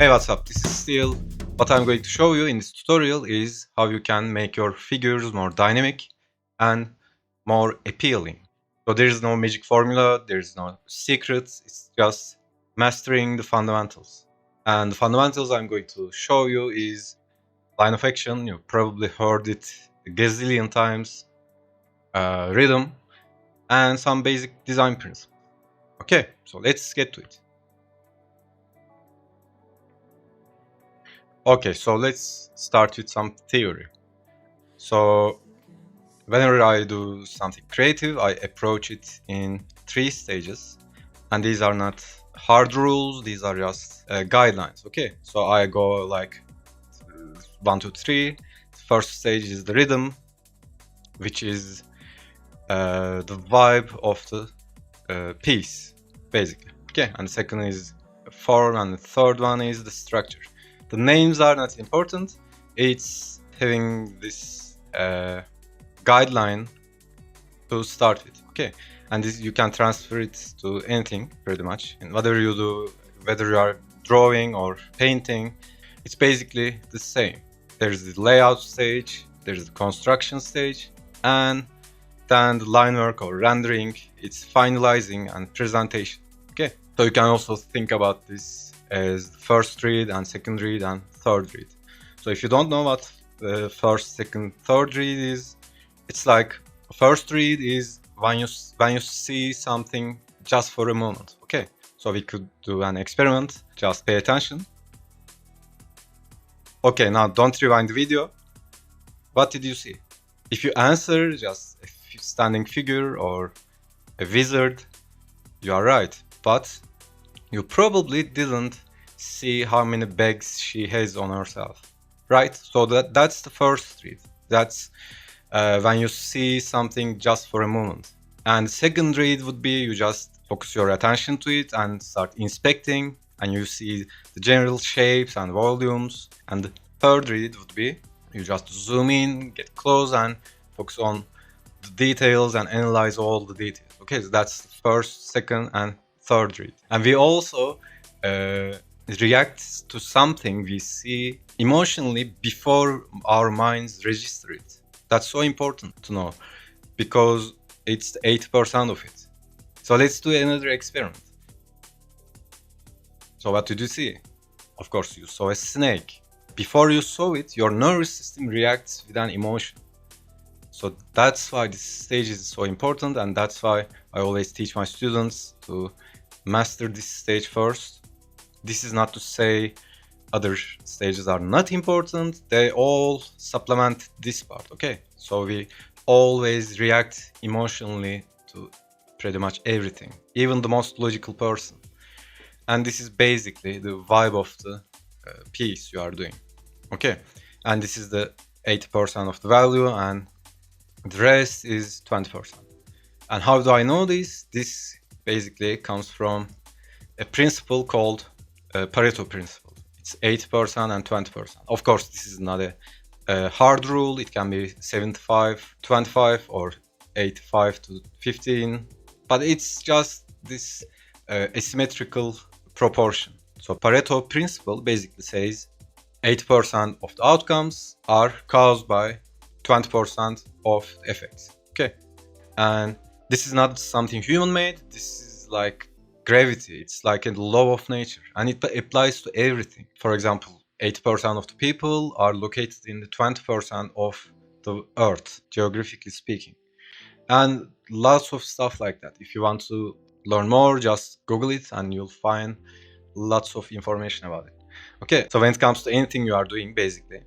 Hey, what's up? This is Steel. What I'm going to show you in this tutorial is how you can make your figures more dynamic and more appealing. So there is no magic formula, there is no secrets, it's just mastering the fundamentals. And the fundamentals I'm going to show you is line of action, you probably heard it a gazillion times, rhythm, and some basic design principles. Okay, so let's get to it. Okay, so let's start with some theory. So whenever I do something creative, I approach it in 3 stages. And these are not hard rules, these are just guidelines. Okay, so I go like 1, 2, 3. The first stage is the rhythm, which is the vibe of the piece, basically. Okay, and the second is form, and the third one is the structure. The names are not important, it's having this guideline to start with. Okay, and this you can transfer it to anything pretty much, and whatever you do, whether you are drawing or painting, it's basically the same. There's the layout stage, there's the construction stage, and then the line work or rendering, it's finalizing and presentation. Okay, so you can also think about this as first read and second read and third read. So if you don't know what first, second, third read is, it's like first read is when you see something just for a moment. Okay, so we could do an experiment. Just pay attention. Okay, now don't rewind the video. What did you see? If you answer just a standing figure or a wizard, you are right, but you probably didn't see how many bags she has on herself, right? So that's the first read. That's when you see something just for a moment. And second read would be you just focus your attention to it and start inspecting, and you see the general shapes and volumes. And the third read would be you just zoom in, get close, and focus on the details and analyze all the details. Okay, so that's the first, second, and third read. And we also react to something we see emotionally before our minds register it. That's so important to know because it's 80% of it. So let's do another experiment. So what did you see? Of course, you saw a snake. Before you saw it, your nervous system reacts with an emotion. So that's why this stage is so important, and that's why I always teach my students to master this stage first. This is not to say other stages are not important, they all supplement this part, okay? So we always react emotionally to pretty much everything, even the most logical person. And this is basically the vibe of the piece you are doing, okay? And this is the 80% of the value, and the rest is 20%. And how do I know this? This basically comes from a principle called Pareto Principle. It's 80% and 20%. Of course, this is not a hard rule. It can be 75-25 or 85 to 15, but it's just this asymmetrical proportion. So Pareto Principle basically says 80% of the outcomes are caused by 20% of effects. Okay, and this is not something human made. This is like gravity. It's like a law of nature, and it applies to everything. For example, 80% of the people are located in the 20% of the earth, geographically speaking, and lots of stuff like that. If you want to learn more, just Google it and you'll find lots of information about it. Okay, so when it comes to anything you are doing, basically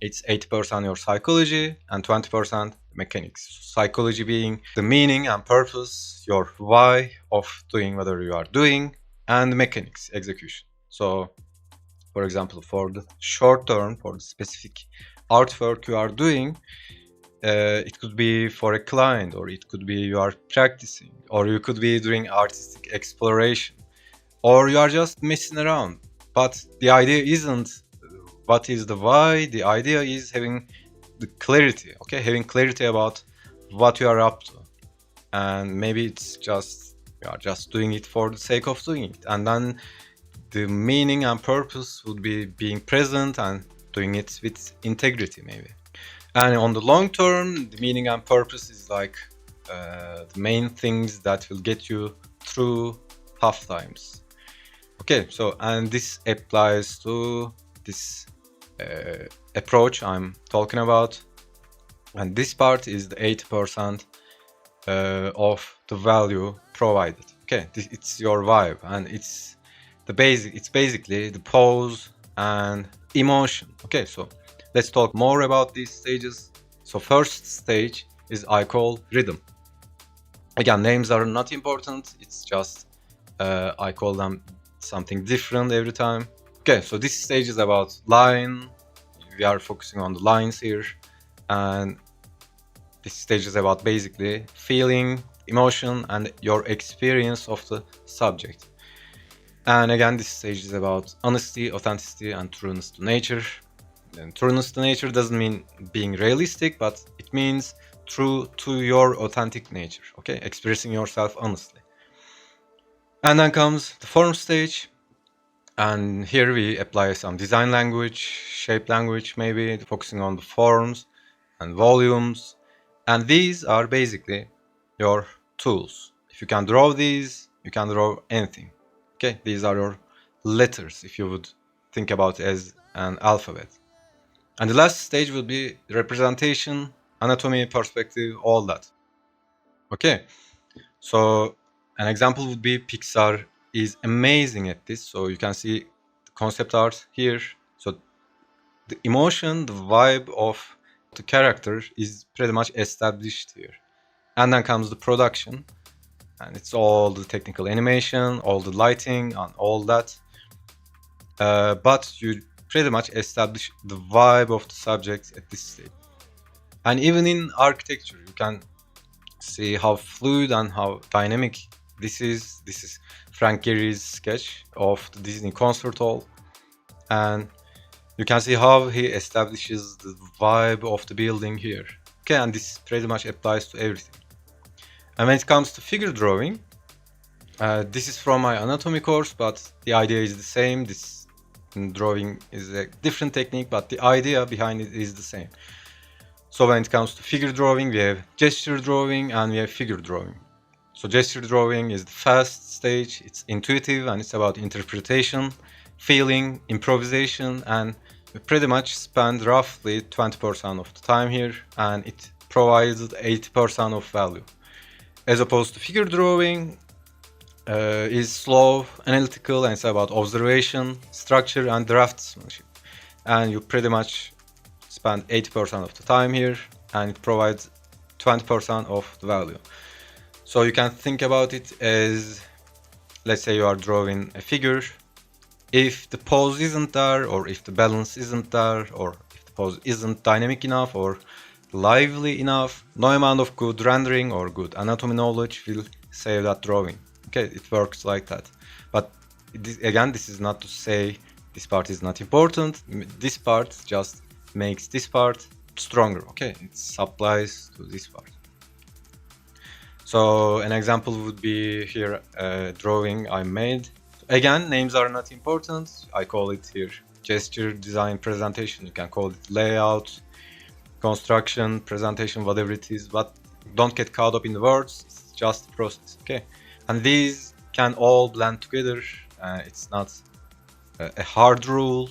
it's 80% your psychology and 20% mechanics. Psychology being the meaning and purpose, your why of doing whatever you are doing, and mechanics, execution. So, for example, for the short term, for the specific artwork you are doing, it could be for a client, or it could be you are practicing, or you could be doing artistic exploration, or you are just messing around. But the idea isn't what is the why. The idea is having the clarity, okay? Having clarity about what you are up to. And maybe it's just you are just doing it for the sake of doing it. And then the meaning and purpose would be being present and doing it with integrity, maybe. And on the long term, the meaning and purpose is like the main things that will get you through tough times. Okay, so and this applies to this approach I'm talking about, and this part is the 80% of the value provided. Okay, it's your vibe, and it's basically the pose and emotion. Okay, so let's talk more about these stages. So first stage is I call rhythm. Again, names are not important, it's just I call them something different every time. Okay, so this stage is about line. We are focusing on the lines here, and this stage is about basically feeling, emotion, and your experience of the subject. And again, this stage is about honesty, authenticity, and trueness to nature. And trueness to nature doesn't mean being realistic, but it means true to your authentic nature, okay? Expressing yourself honestly. And then comes the form stage. And here we apply some design language, shape language maybe, focusing on the forms and volumes. And these are basically your tools. If you can draw these, you can draw anything. Okay, these are your letters if you would think about it as an alphabet. And the last stage would be representation, anatomy, perspective, all that. Okay, so an example would be Pixar is amazing at this. So you can see the concept art here. So the emotion, the vibe of the character is pretty much established here. And then comes the production, and it's all the technical animation, all the lighting, and all that. But you pretty much establish the vibe of the subject at this stage. And even in architecture, you can see how fluid and how dynamic this is. This is Frank Gehry's sketch of the Disney concert hall. And you can see how he establishes the vibe of the building here. Okay, and this pretty much applies to everything. And when it comes to figure drawing, this is from my anatomy course, but the idea is the same. This drawing is a different technique, but the idea behind it is the same. So when it comes to figure drawing, we have gesture drawing and we have figure drawing. So gesture drawing is the fast stage. It's intuitive and it's about interpretation, feeling, improvisation, and we pretty much spend roughly 20% of the time here, and it provides 80% of value. As opposed to figure drawing is slow, analytical, and it's about observation, structure, and draftsmanship. And you pretty much spend 80% of the time here, and it provides 20% of the value. So you can think about it as, let's say you are drawing a figure. If the pose isn't there, or if the balance isn't there, or if the pose isn't dynamic enough or lively enough, no amount of good rendering or good anatomy knowledge will save that drawing. Okay, it works like that. But this is not to say this part is not important. This part just makes this part stronger. Okay, it supplies to this part. So an example would be here a drawing I made. Again, names are not important. I call it here gesture, design, presentation. You can call it layout, construction, presentation, whatever it is, but don't get caught up in the words. It's just the process, okay? And these can all blend together. It's not a hard rule.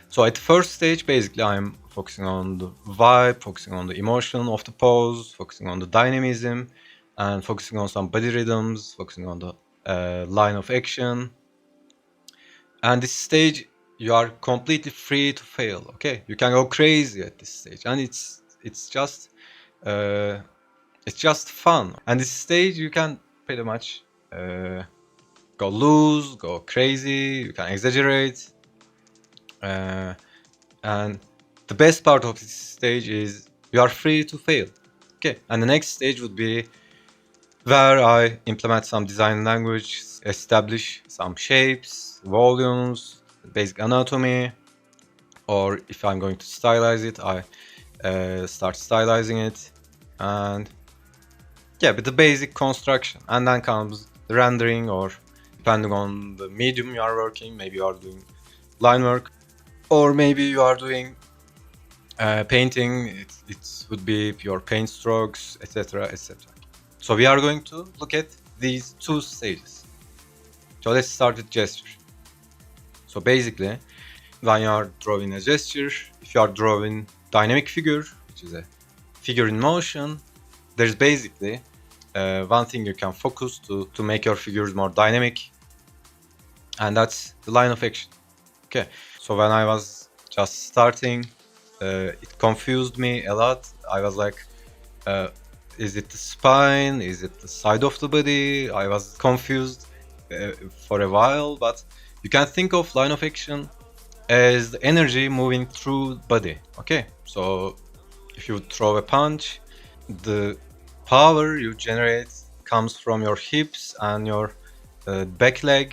So at the first stage, basically, I'm focusing on the vibe, focusing on the emotion of the pose, focusing on the dynamism, and focusing on some body rhythms, focusing on the line of action. And this stage, you are completely free to fail. Okay, you can go crazy at this stage, and it's just fun. And this stage, you can pretty much go loose, go crazy. You can exaggerate. And the best part of this stage is you are free to fail. Okay, and the next stage would be where I implement some design language, establish some shapes, volumes, basic anatomy, or if I'm going to stylize it, I start stylizing it, and yeah, but the basic construction. And then comes the rendering, or depending on the medium you are working. Maybe you are doing line work, or maybe you are doing painting. It would be your paint strokes, etc., etc. So we are going to look at these two stages. So let's start with gesture. So basically, when you are drawing a gesture, if you are drawing dynamic figure, which is a figure in motion, there's basically one thing you can focus to make your figures more dynamic, and that's the line of action. Okay, so when I was just starting, it confused me a lot. I was like, is it the spine? Is it the side of the body? I was confused for a while, but you can think of line of action as the energy moving through body. Okay, so if you throw a punch, the power you generate comes from your hips and your back leg,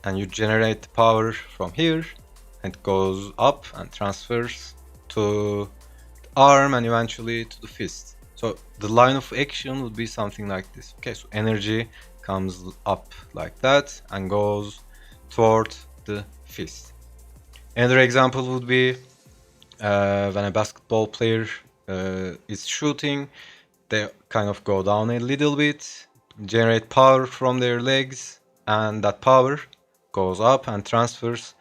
and you generate the power from here, and it goes up and transfers to the arm and eventually to the fist. So the line of action would be something like this. Okay, so energy comes up like that and goes toward the fist. Another example would be when a basketball player is shooting, they kind of go down a little bit, generate power from their legs, and that power goes up and transfers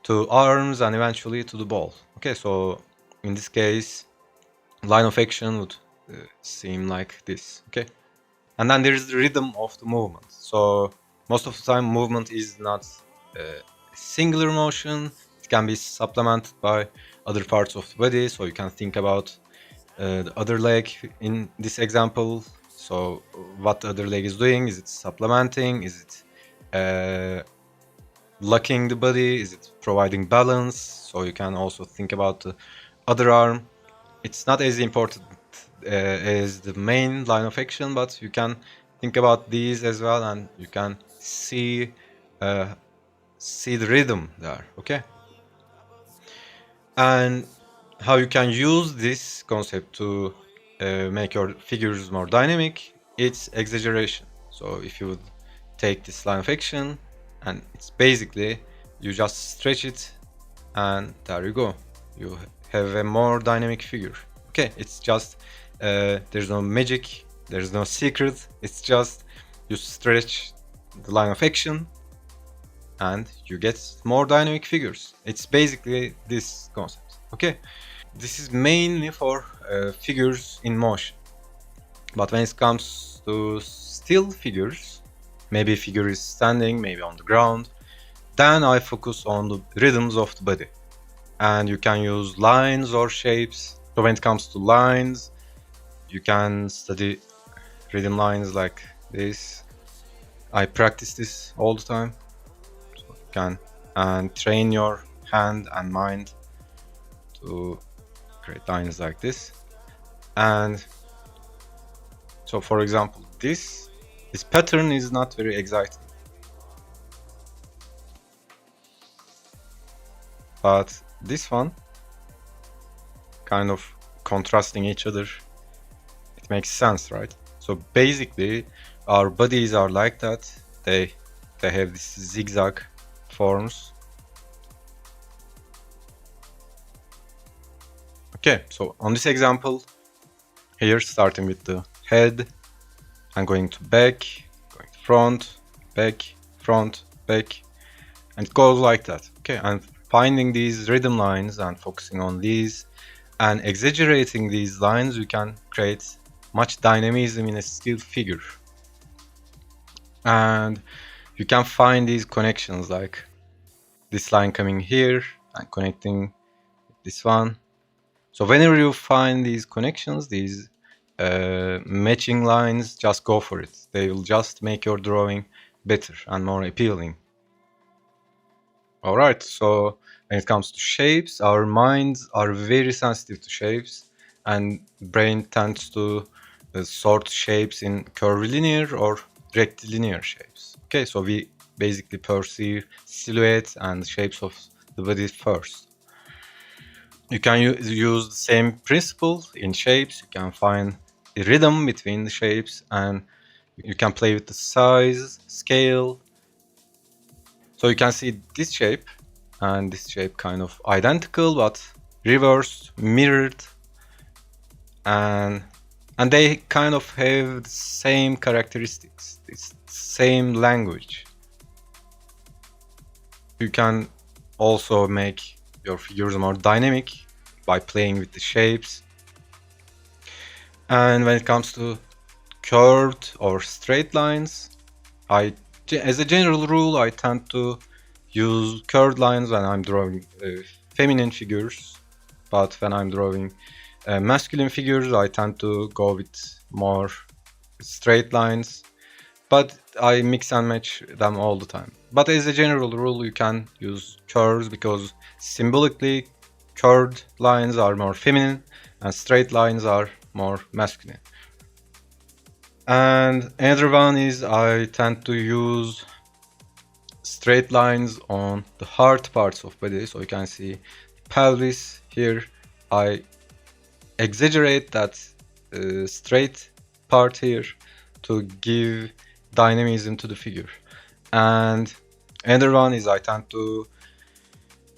to arms and eventually to the ball. Okay, so in this case, line of action would seem like this. Okay, and then there is the rhythm of the movement. So most of the time, movement is not a singular motion. It can be supplemented by other parts of the body. So you can think about the other leg in this example. So what the other leg is doing? Is it supplementing? Is it locking the body? Is it providing balance? So you can also think about the other arm. It's not as important as the main line of action, but you can think about these as well, and you can see the rhythm there. Okay, and how you can use this concept to make your figures more dynamic, it's exaggeration. So if you would take this line of action, and it's basically you just stretch it, and there you go, you have a more dynamic figure. Okay, it's just there's no magic, there's no secret, it's just you stretch the line of action and you get more dynamic figures. It's basically this concept. Okay, this is mainly for figures in motion, but when it comes to still figures, maybe a figure is standing, maybe on the ground, then I focus on the rhythms of the body. And you can use lines or shapes. So when it comes to lines, you can study rhythm lines like this. I practice this all the time. So you can and train your hand and mind to create lines like this. And so for example, this pattern is not very exciting, but this one, kind of contrasting each other, it makes sense, right? So basically our bodies are like that. They have this zigzag forms. Okay, so on this example here, starting with the head and going to back, going to front, back, front, back, and it goes like that. Okay, and finding these rhythm lines and focusing on these and exaggerating these lines, you can create much dynamism in a still figure. And you can find these connections, like this line coming here and connecting this one. So whenever you find these connections, these matching lines, just go for it. They will just make your drawing better and more appealing. All right, so when it comes to shapes, our minds are very sensitive to shapes, and brain tends to sort shapes in curvilinear or rectilinear shapes. Okay, so we basically perceive silhouettes and shapes of the body first. You can use the same principle in shapes. You can find a rhythm between the shapes, and you can play with the size, scale, So you can see this shape and this shape kind of identical but reversed, mirrored, and they kind of have the same characteristics. It's the same language. You can also make your figures more dynamic by playing with the shapes. And when it comes to curved or straight lines, as a general rule, I tend to use curved lines when I'm drawing feminine figures, but when I'm drawing masculine figures, I tend to go with more straight lines, but I mix and match them all the time. But as a general rule, you can use curves because symbolically curved lines are more feminine and straight lines are more masculine. And another one is I tend to use straight lines on the hard parts of body. So you can see pelvis here. I exaggerate that straight part here to give dynamism to the figure. And another one is I tend to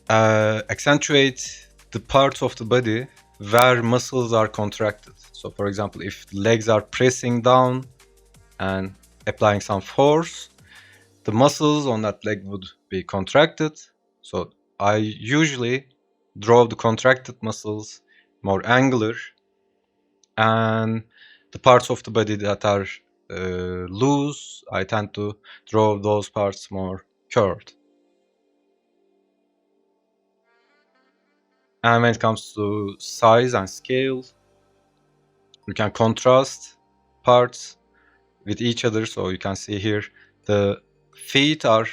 accentuate the parts of the body where muscles are contracted. So for example, if the legs are pressing down and applying some force, the muscles on that leg would be contracted. So I usually draw the contracted muscles more angular, and the parts of the body that are loose, I tend to draw those parts more curved. And when it comes to size and scale, you can contrast parts with each other. So you can see here the feet are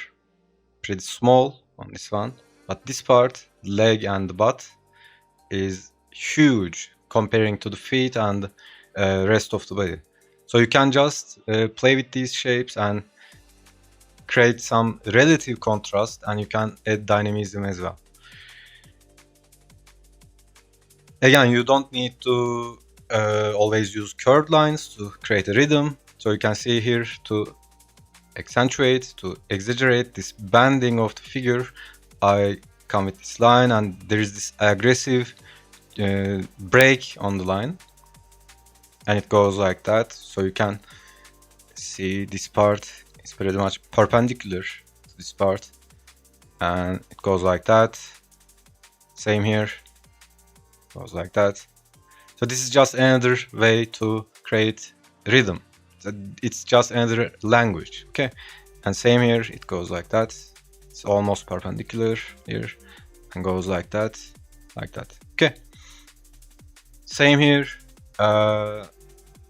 pretty small on this one, but this part, the leg and the butt, is huge comparing to the feet and rest of the body. So you can just play with these shapes and create some relative contrast, and you can add dynamism as well. Again, you don't need to always use curved lines to create a rhythm. So you can see here, to accentuate, to exaggerate this bending of the figure, I come with this line, and there is this aggressive break on the line, and it goes like that. So you can see this part is pretty much perpendicular to this part, and it goes like that. Same here, goes like that. So this is just another way to create rhythm. It's just another language, okay? And same here, it goes like that. It's almost perpendicular here and goes like that, okay? Same here,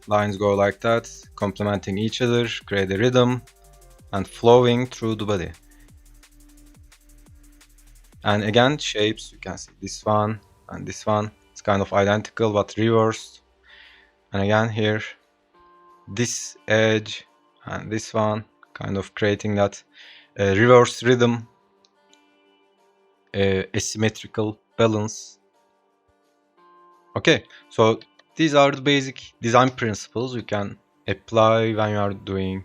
lines go like that, complementing each other, create a rhythm and flowing through the body. And again, shapes, you can see this one and this one, it's kind of identical but reversed. And again here, this edge and this one, kind of creating that reverse rhythm, asymmetrical balance. Okay, so these are the basic design principles you can apply when you are doing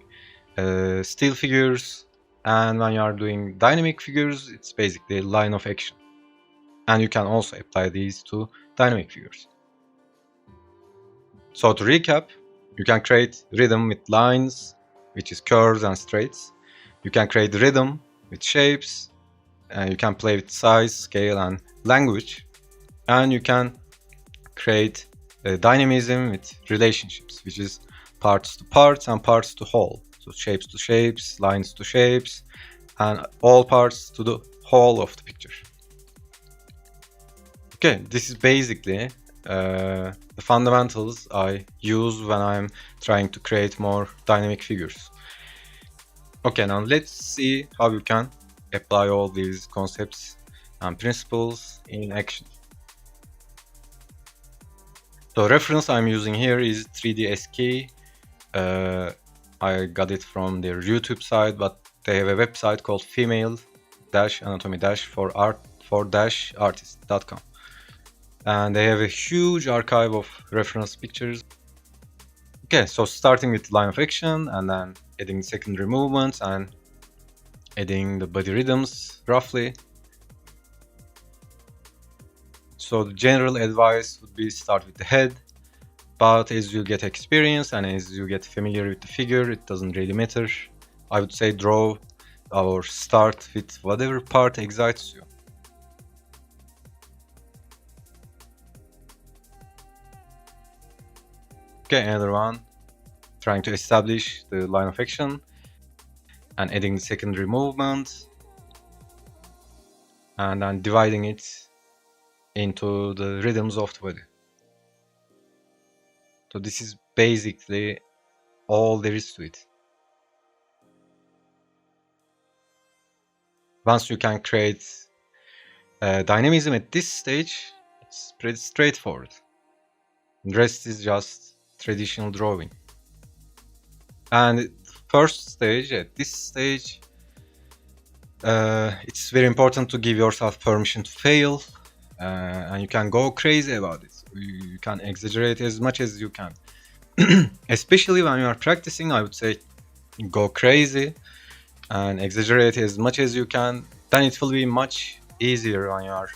still figures, and when you are doing dynamic figures, it's basically line of action. And you can also apply these to dynamic figures. So to recap, you can create rhythm with lines, which is curves and straights. You can create rhythm with shapes, and you can play with size, scale, and language. And you can create dynamism with relationships, which is parts to parts and parts to whole. So shapes to shapes, lines to shapes, and all parts to the whole of the picture. Okay, this is basically the fundamentals I use when I'm trying to create more dynamic figures. Okay, now let's see how you can apply all these concepts and principles in action. The reference I'm using here is 3DSK. I got it from their YouTube site, but they have a website called female-anatomy-for-artist.com. And they have a huge archive of reference pictures. Okay, so starting with line of action and then adding secondary movements and adding the body rhythms roughly. So the general advice would be start with the head, but as you get experience and as you get familiar with the figure, it doesn't really matter. I would say draw or start with whatever part excites you. Okay, another one. Trying to establish the line of action and adding the secondary movement and then dividing it into the rhythms of the body. So this is basically all there is to it. Once you can create dynamism at this stage, it's pretty straightforward. The rest is just traditional drawing. And first stage, at this stage, it's very important to give yourself permission to fail, and you can go crazy about it. You can exaggerate as much as you can. Especially when you are practicing, I would say go crazy and exaggerate as much as you can. Then it will be much easier when you are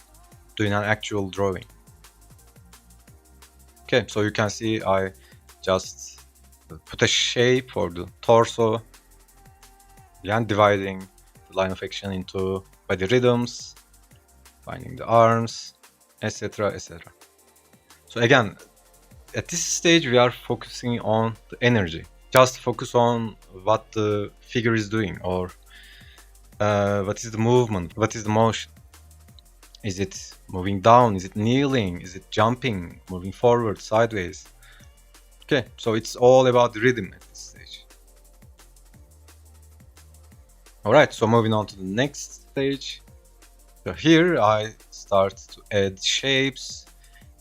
doing an actual drawing. Okay, so you can see I just put a shape for the torso, again dividing the line of action into body rhythms, finding the arms, etc, etc. So again, at this stage we are focusing on the energy. Just focus on what the figure is doing, or what is the movement, what is the motion. Is it moving down? Is it kneeling? Is it jumping, moving forward, sideways? Okay, so it's all about the rhythm at this stage. Alright, so moving on to the next stage. So here I start to add shapes,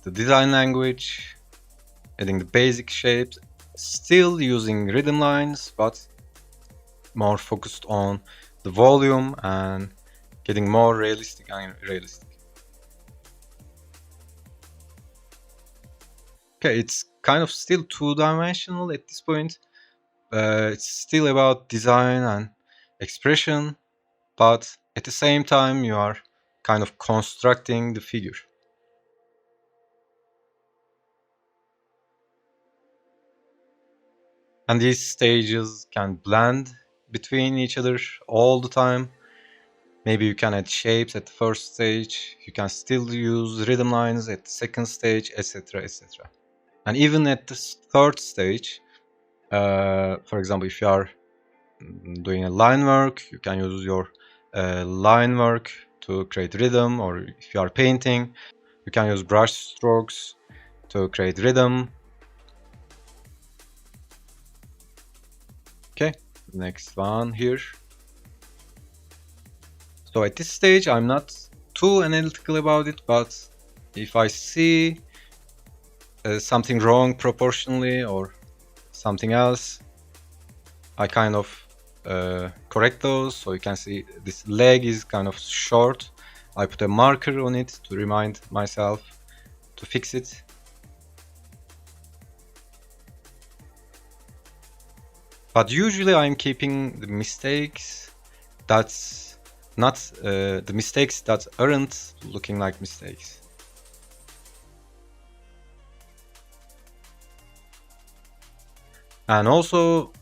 the design language, adding the basic shapes, still using rhythm lines, but more focused on the volume and getting more realistic and realistic. Okay, it's kind of still two-dimensional at this point. It's still about design and expression, but at the same time you are kind of constructing the figure. And these stages can blend between each other all the time. Maybe you can add shapes at the first stage, you can still use rhythm lines at the second stage, etc, etc. And even at the third stage, for example, if you are doing a line work, you can use your line work to create rhythm, or if you are painting, you can use brush strokes to create rhythm. Okay, next one here. So at this stage I'm not too analytical about it, but if I see something wrong proportionally or something else, I kind of correct those. So you can see this leg is kind of short. I put a marker on it to remind myself to fix it. But usually I'm keeping the mistakes that's not the mistakes that aren't looking like mistakes. And also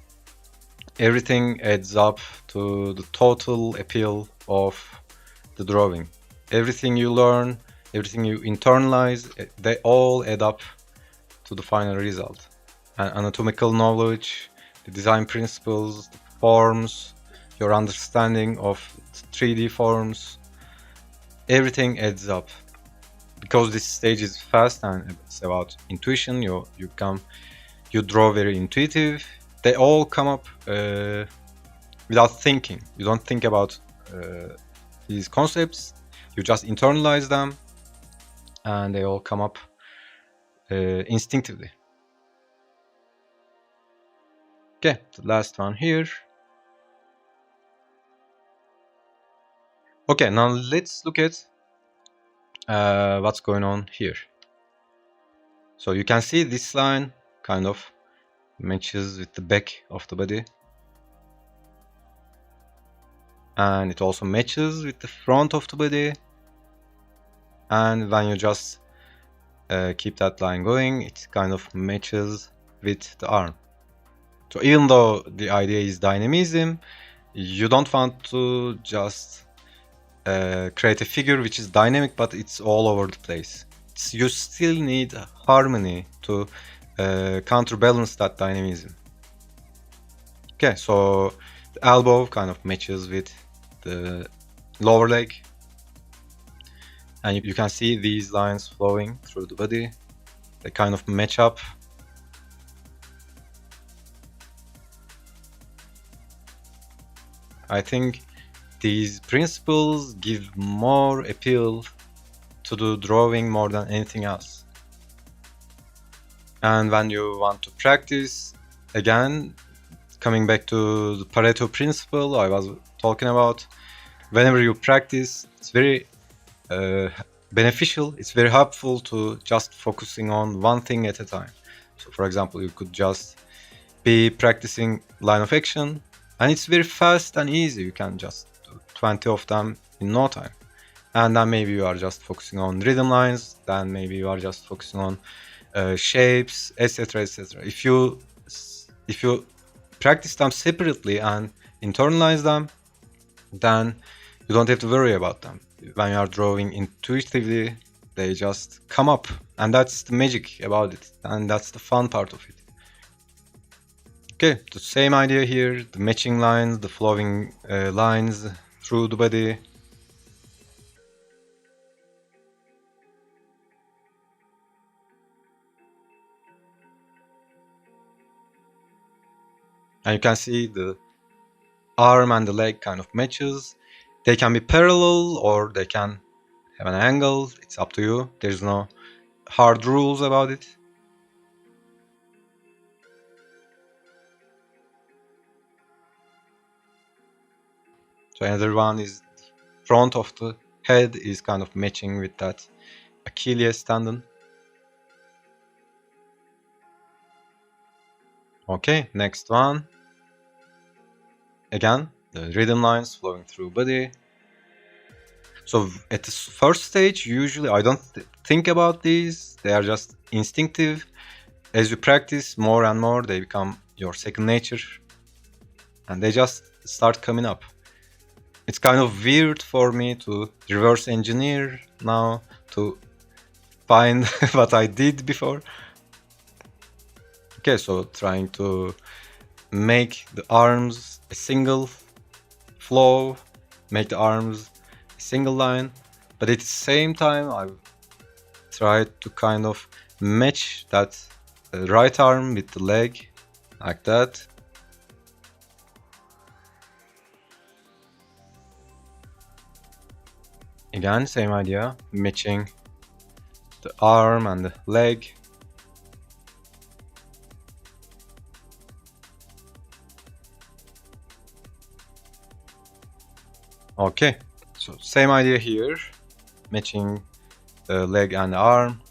everything adds up to the total appeal of the drawing. Everything you learn, everything you internalize, they all add up to the final result. And anatomical knowledge, the design principles, the forms, your understanding of 3D forms, everything adds up. Because this stage is fast and it's about intuition, you draw very intuitive. They all come up without thinking. You don't think about these concepts, you just internalize them and they all come up instinctively. Okay, the last one here. Okay, now let's look at what's going on here. So you can see this line kind of matches with the back of the body. and it also matches with the front of the body. And when you just keep that line going, it kind of matches with the arm. So even though the idea is dynamism, you don't want to just create a figure which is dynamic but it's all over the place. You still need harmony to counterbalance that dynamism. Okay, so the elbow kind of matches with the lower leg, and you can see these lines flowing through the body. They kind of match up. I think these principles give more appeal to the drawing more than anything else. And when you want to practice, again, coming back to the Pareto Principle I was talking about, whenever you practice, it's very beneficial, it's very helpful to just focusing on one thing at a time. So for example, you could just be practicing line of action, and it's very fast and easy. You can just do 20 of them in no time. And then maybe you are just focusing on rhythm lines, then maybe you are just focusing on shapes, etc, etc. If you practice them separately and internalize them, then you don't have to worry about them. When you are drawing intuitively, they just come up, and that's the magic about it, and that's the fun part of it. Okay, the same idea here, the matching lines, the flowing lines through the body. And you can see the arm and the leg kind of matches. They can be parallel or they can have an angle. It's up to you. There's no hard rules about it. So another one is front of the head is kind of matching with that Achilles tendon. Okay, next one. Again, the rhythm lines flowing through body. So at the first stage, usually I don't think about these. They are just instinctive. As you practice more and more, they become your second nature, and they just start coming up. It's kind of weird for me to reverse engineer now to find what I did before. Okay, so trying to make the arms a single flow, make the arms a single line, but at the same time I've tried to kind of match that right arm with the leg, like that. Again, same idea, matching the arm and the leg. Okay, so same idea here, matching the leg and the arm.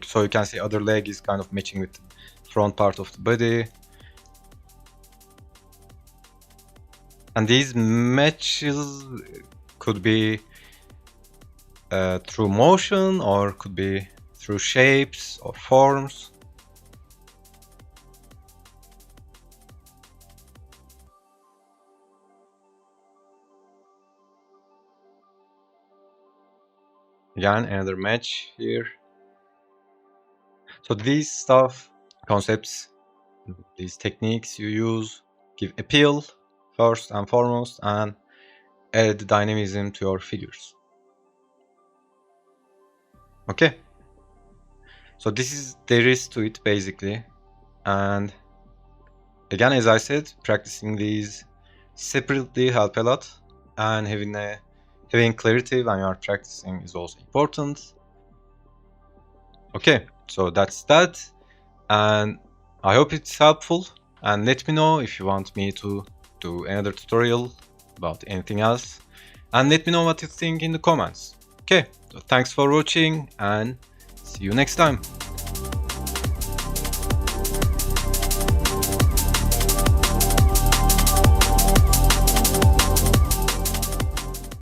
So you can see other leg is kind of matching with the front part of the body. And these matches could be through motion or could be through shapes or forms. Again, another match here. So these stuff, concepts, these techniques you use give appeal first and foremost and add dynamism to your figures. Okay, so this is there is to it basically, and again, as I said, practicing these separately help a lot, and having clarity when you are practicing is also important. Okay, so that's that, and I hope it's helpful, and let me know if you want me to do another tutorial about anything else, and let me know what you think in the comments. Okay, so thanks for watching and see you next time.